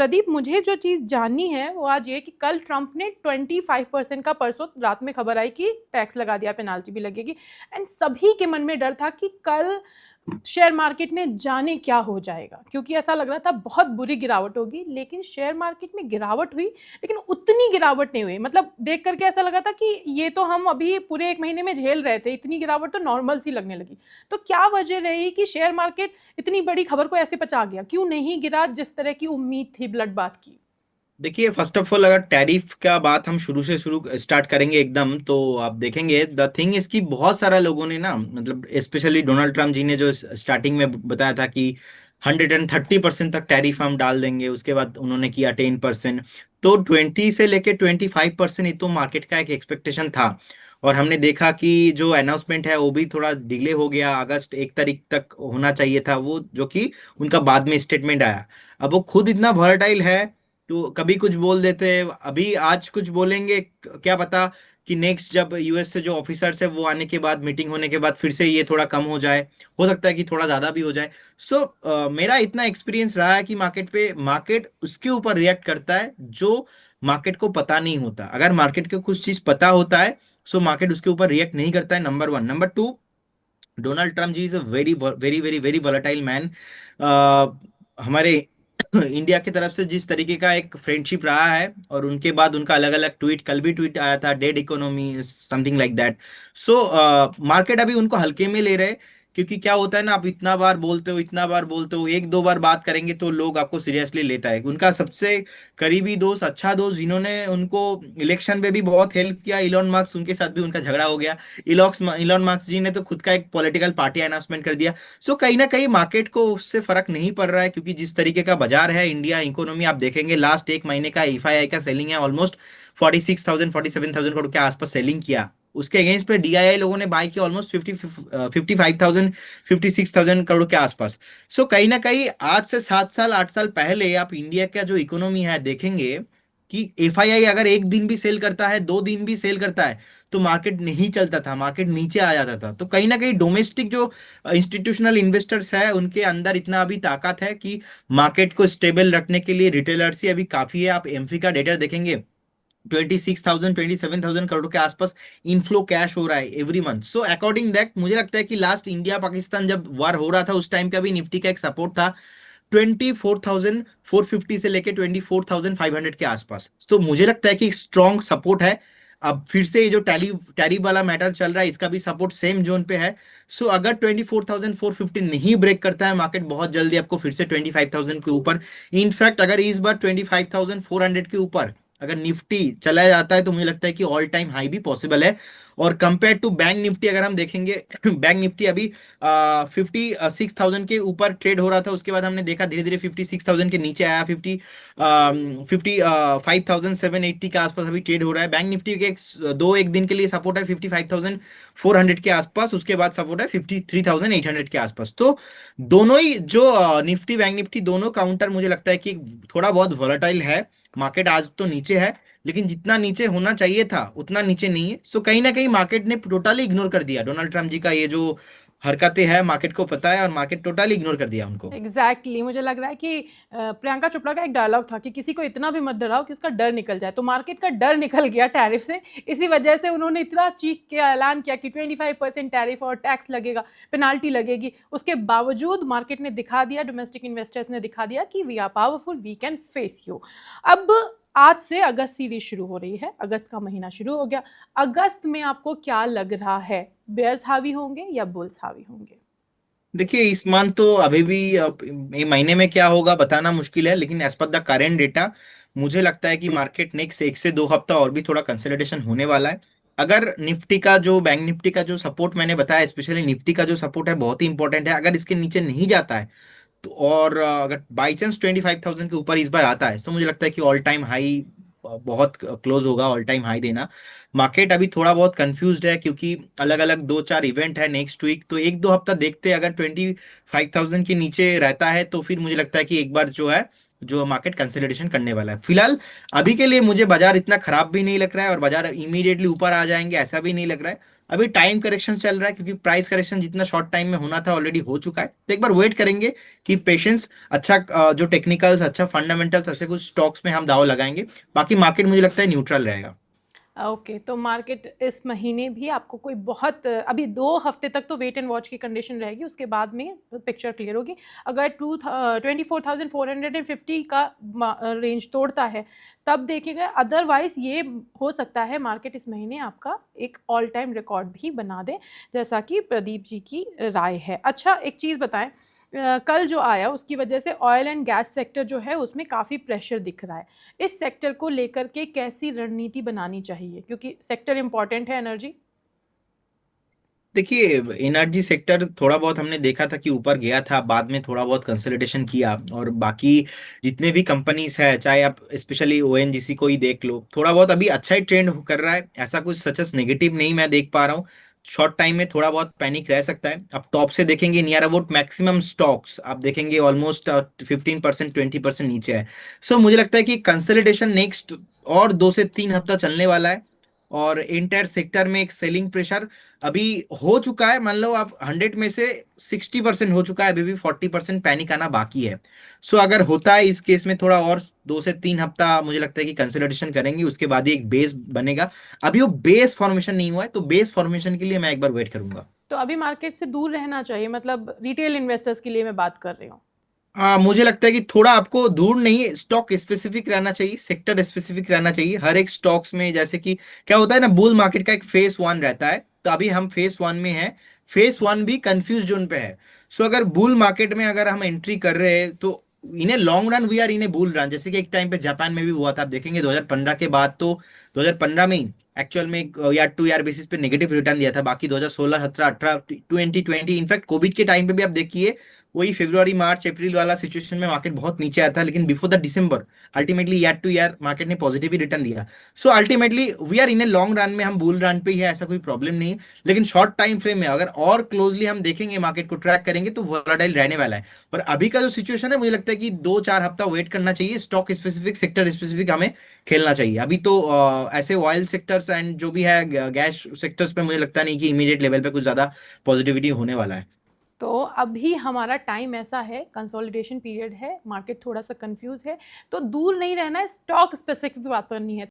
प्रदीप, मुझे जो चीज़ जाननी है वो आज ये कि कल ट्रंप ने 25% का, परसों रात में खबर आई कि टैक्स लगा दिया, पेनाल्टी भी लगेगी। एंड सभी के मन में डर था कि कल शेयर मार्केट में जाने क्या हो जाएगा, क्योंकि ऐसा लग रहा था बहुत बुरी गिरावट होगी। लेकिन शेयर मार्केट में गिरावट हुई, लेकिन उतनी गिरावट नहीं हुई। मतलब देख करके ऐसा लगा था कि ये तो हम अभी पूरे 1 महीने में झेल रहे थे, इतनी गिरावट तो नॉर्मल सी लगने लगी। तो क्या वजह रही कि शेयर मार्केट इतनी बड़ी खबर को ऐसे पचा गया? क्यों नहीं गिरा जिस तरह की उम्मीद थी ब्लड बात की? देखिए, फर्स्ट ऑफ ऑल अगर टैरिफ का बात हम शुरू से शुरू स्टार्ट करेंगे एकदम, तो आप देखेंगे द थिंग इसकी बहुत सारा लोगों ने ना, मतलब स्पेशली डोनाल्ड ट्रम्प जी ने जो स्टार्टिंग में बताया था कि 130% तक टैरिफ हम डाल देंगे, उसके बाद उन्होंने किया 10%। तो 20 से लेके 25% ये तो मार्केट का एक एक्सपेक्टेशन था। और हमने देखा कि जो अनाउंसमेंट है वो भी थोड़ा डिले हो गया, अगस्त 1 तारीख तक होना चाहिए था वो, जो कि उनका बाद में स्टेटमेंट आया। अब वो खुद इतना वॉलेटाइल है, तो कभी कुछ बोल देते हैं, अभी आज कुछ बोलेंगे, क्या पता कि नेक्स्ट जब यूएस से जो ऑफिसर्स है वो आने के बाद, मीटिंग होने के बाद फिर से ये थोड़ा कम हो जाए। हो सकता है कि थोड़ा ज्यादा भी हो जाए। मेरा इतना एक्सपीरियंस रहा है कि मार्केट उसके ऊपर रिएक्ट करता है जो मार्केट को पता नहीं होता। अगर मार्केट को कुछ चीज पता होता है, सो मार्केट उसके ऊपर रिएक्ट नहीं करता है, number one. Number two, Donald Trump ji is a very very very very volatile man. हमारे इंडिया की तरफ से जिस तरीके का एक फ्रेंडशिप रहा है, और उनके बाद उनका अलग अलग ट्वीट, कल भी ट्वीट आया था, dead economy something like that. So market अभी उनको हल्के में ले रहे, क्योंकि क्या होता है ना, आप इतना बार बोलते हो, इतना बार बोलते हो, एक दो बार बात करेंगे तो लोग आपको सीरियसली लेता है। उनका सबसे करीबी दोस्त, अच्छा दोस्त, जिन्होंने उनको इलेक्शन में भी बहुत हेल्प किया, इलॉन मस्क, उनके साथ भी उनका झगड़ा हो गया। इलॉन मस्क जी ने तो खुद का एक पॉलिटिकल पार्टी अनाउंसमेंट कर दिया। सो कहीं ना कहीं मार्केट को उससे फर्क नहीं पड़ रहा है, क्योंकि जिस तरीके का बाजार है, इंडिया इकोनॉमी, आप देखेंगे लास्ट 1 महीने का एफआईआई का सेलिंग है ऑलमोस्ट 46,000 47,000 करोड़ के आसपास सेलिंग किया। उसके अगेंस्ट पे डीआईआई लोगों ने बाय किया ऑलमोस्ट 55,000 56,000 करोड़ के आसपास। सो कहीं ना कहीं आज से 7 साल 8 साल पहले आप इंडिया का जो इकोनॉमी है देखेंगे कि एफआईआई अगर एक दिन भी सेल करता है, 2 दिन भी सेल करता है, तो मार्केट नहीं चलता था, मार्केट नीचे आ जाता था। तो कहीं ना कहीं डोमेस्टिक जो इंस्टीट्यूशनल इन्वेस्टर्स है, उनके अंदर इतना अभी ताकत है कि मार्केट को स्टेबल रखने के लिए रिटेलर्स ही अभी काफी है। आप एमफी का डेटा देखेंगे, 26,000 27,000 करोड़ के आसपास इनफ्लो कैश हो रहा है every month. So according that मुझे लगता है कि लास्ट इंडिया पाकिस्तान जब वार हो रहा था, उस टाइम पे भी निफ्टी का एक सपोर्ट था 24,450 से लेके 24,500 के आसपास। तो मुझे लगता है कि स्ट्रॉन्ग सपोर्ट है। अब फिर से ये जो टैरिफ वाला मैटर चल रहा है, इसका भी सपोर्ट सेम जोन पे है। सो अगर 24,450 नहीं ब्रेक करता है मार्केट, बहुत जल्दी आपको फिर से 25,000 के ऊपर, इनफैक्ट अगर इस बार 25,400 के ऊपर अगर निफ्टी चला जाता है, तो मुझे लगता है कि ऑल टाइम हाई भी पॉसिबल है। और कंपेयर टू बैंक निफ्टी अगर हम देखेंगे, बैंक निफ्टी अभी 56,000 के ऊपर ट्रेड हो रहा था, उसके बाद हमने देखा धीरे धीरे 56,000 के नीचे आया, 55,780 के आसपास अभी ट्रेड हो रहा है। बैंक निफ्टी के एक दिन के लिए सपोर्ट है 55,400 के आसपास, उसके बाद सपोर्ट है 53,800 के आसपास। तो दोनों ही जो निफ्टी बैंक निफ्टी दोनों काउंटर मुझे लगता है कि थोड़ा बहुत वॉलेटाइल है। मार्केट आज तो नीचे है, लेकिन जितना नीचे होना चाहिए था उतना नीचे नहीं है। सो कहीं ना कहीं मार्केट ने टोटली इग्नोर कर दिया डोनाल्ड ट्रम्प जी का ये जो हरकतें हैं, मार्केट को पता है, और मार्केट टोटली इग्नोर कर दिया उनको। एग्जैक्टली मुझे लग रहा है कि प्रियंका चोपड़ा का एक डायलॉग था कि किसी को इतना भी मत डराओ कि उसका डर निकल जाए। तो मार्केट का डर निकल गया टैरिफ से। इसी वजह से उन्होंने इतना चीख के ऐलान किया कि 25% टैरिफ और टैक्स लगेगा, पेनाल्टी लगेगी। उसके बावजूद मार्केट ने दिखा दिया, डोमेस्टिक इन्वेस्टर्स ने दिखा दिया कि we are powerful, we can face you. अब आज से अगस्त सीरीज शुरू हो रही है, अगस्त का महीना शुरू हो गया। अगस्त में आपको क्या लग रहा है, बेयर्स हावी होंगे या बुल्स हावी होंगे? देखिए, इस मंथ तो अभी भी ये महीने में क्या होगा बताना मुश्किल है, लेकिन as per the current data मुझे लगता है कि मार्केट नेक्स्ट 1 से 2 हफ्ता और भी थोड़ा कंसोलिडेशन होने वाला है। अगर निफ्टी का जो बैंक निफ्टी का जो सपोर्ट मैंने बताया, स्पेशली निफ्टी का जो सपोर्ट है बहुत ही इंपॉर्टेंट है, अगर इसके नीचे नहीं जाता है तो, और अगर बाई चांस 25,000 के ऊपर इस बार आता है, तो मुझे लगता है कि ऑल टाइम हाई बहुत क्लोज होगा, ऑल टाइम हाई देना। मार्केट अभी थोड़ा बहुत कंफ्यूज्ड है, क्योंकि अलग अलग 2 4 इवेंट है नेक्स्ट वीक, तो 1 2 हफ्ता देखते हैं। अगर 25,000 के नीचे रहता है, तो फिर मुझे लगता है कि एक बार जो है, जो मार्केट कंसोलिडेशन करने वाला है। फिलहाल अभी के लिए मुझे बाजार इतना खराब भी नहीं लग रहा है, और बाजार इमीडिएटली ऊपर आ जाएंगे ऐसा भी नहीं लग रहा है। अभी टाइम करेक्शन चल रहा है, क्योंकि प्राइस करेक्शन जितना शॉर्ट टाइम में होना था ऑलरेडी हो चुका है। तो एक बार वेट करेंगे कि पेशेंस अच्छा, जो टेक्निकल्स अच्छा फंडामेंटल्स ऐसे कुछ स्टॉक्स में हम दाव लगाएंगे। बाकी मार्केट मुझे लगता है न्यूट्रल रहेगा। ओके, तो मार्केट इस महीने भी आपको कोई बहुत अभी 2 हफ्ते तक तो वेट एंड वॉच की कंडीशन रहेगी, उसके बाद में पिक्चर क्लियर होगी। अगर 24,450 का रेंज तोड़ता है तब देखिएगा, अदरवाइज ये हो सकता है मार्केट इस महीने आपका एक ऑल टाइम रिकॉर्ड भी बना दे, जैसा कि प्रदीप जी की राय है। अच्छा, एक चीज़ बताएं, कल जो आया उसकी वजह से ऑयल एंड गैस सेक्टर जो है उसमें काफ़ी प्रेशर दिख रहा है। इस सेक्टर को लेकर के कैसी रणनीति बनानी चाहिए, क्योंकि सेक्टर इंपॉर्टेंट है एनर्जी। देखिए, एनर्जी सेक्टर थोड़ा बहुत हमने देखा था कि ऊपर गया था, बाद में थोड़ा बहुत कंसोलिडेशन किया, और बाकी जितने भी कंपनीज है, चाहे आप स्पेशली ओएनजीसी को ही देख लो, थोड़ा बहुत अभी अच्छा ही ट्रेंड कर रहा है। ऐसा कुछ सच नेगेटिव नहीं मैं देख पा रहा हूँ। शॉर्ट टाइम में थोड़ा बहुत पैनिक रह सकता है। अब टॉप से देखेंगे, नियर अबाउट मैक्सिमम स्टॉक्स आप देखेंगे ऑलमोस्ट 15% 20% नीचे है। सो मुझे लगता है कि कंसोलिडेशन नेक्स्ट और 2 से 3 हफ्ता चलने वाला है। और इंटायर सेक्टर में एक सेलिंग प्रेशर अभी हो चुका है। मान लो आप 100 में से 60% हो चुका है, अभी भी 40% पैनिक आना बाकी है। सो अगर होता है इस केस में थोड़ा और 2 से 3 हफ्ता मुझे लगता है कि कंसिडरेशन करेंगे, उसके बाद ही एक बेस बनेगा। अभी वो बेस फॉर्मेशन नहीं हुआ है, तो बेस फॉर्मेशन के लिए मैं एक बार वेट करूंगा। तो अभी मार्केट से दूर रहना चाहिए, मतलब रिटेल इन्वेस्टर्स के लिए मैं बात कर रही हूँ। हाँ, मुझे लगता है कि थोड़ा आपको दूर नहीं, स्टॉक स्पेसिफिक रहना चाहिए, सेक्टर स्पेसिफिक रहना चाहिए हर एक स्टॉक्स में। जैसे कि क्या होता है ना, बुल मार्केट का एक फेस वन रहता है, तो अभी हम फेस वन में हैं। फेस वन भी कंफ्यूज जोन पे है। सो अगर बुल मार्केट में अगर हम एंट्री कर रहे हैं, तो इन्हें लॉन्ग रन वी आर इन्हें बुल रन, जैसे कि एक टाइम पे जापान में भी हुआ था। आप देखेंगे 2015 के बाद तो 2015 में ही एक्चुअल में यार टू ईयर बेसिस पे नेगेटिव रिटर्न दिया था। बाकी 2016 17 18 2020 इनफैक्ट कोविड के टाइम पे भी आप देखिए, वही फरवरी मार्च अप्रैल वाला सिचुएशन में मार्केट बहुत नीचे आया था, लेकिन before the December ultimately year to year market ने पॉजिटिव ही रिटर्न दिया। So ultimately we are in a long run में, हम बुल रन पे ही है, ऐसा कोई प्रॉब्लम नहीं है। लेकिन शॉर्ट टाइम फ्रेम में अगर और क्लोजली हम देखेंगे, मार्केट को ट्रैक करेंगे, तो वोलेटाइल रहने वाला है। और अभी का जो सिचुएशन है, मुझे लगता है कि 2 4 हफ्ता वेट करना चाहिए। स्टॉक स्पेसिफिक सेक्टर स्पेसिफिक हमें खेलना चाहिए। अभी तो ऐसे ऑयल सेक्टर्स एंड जो भी है गैस सेक्टर्स पे मुझे लगता नहीं कि इमीडिएट लेवल पे कुछ ज्यादा पॉजिटिविटी होने वाला है। तो अभी हमारा टाइम ऐसा है, कंसोलिडेशन पीरियड है, मार्केट थोड़ा सा कंफ्यूज है, तो दूर नहीं रहना है, स्टॉक स्पेसिफिक बात करनी है।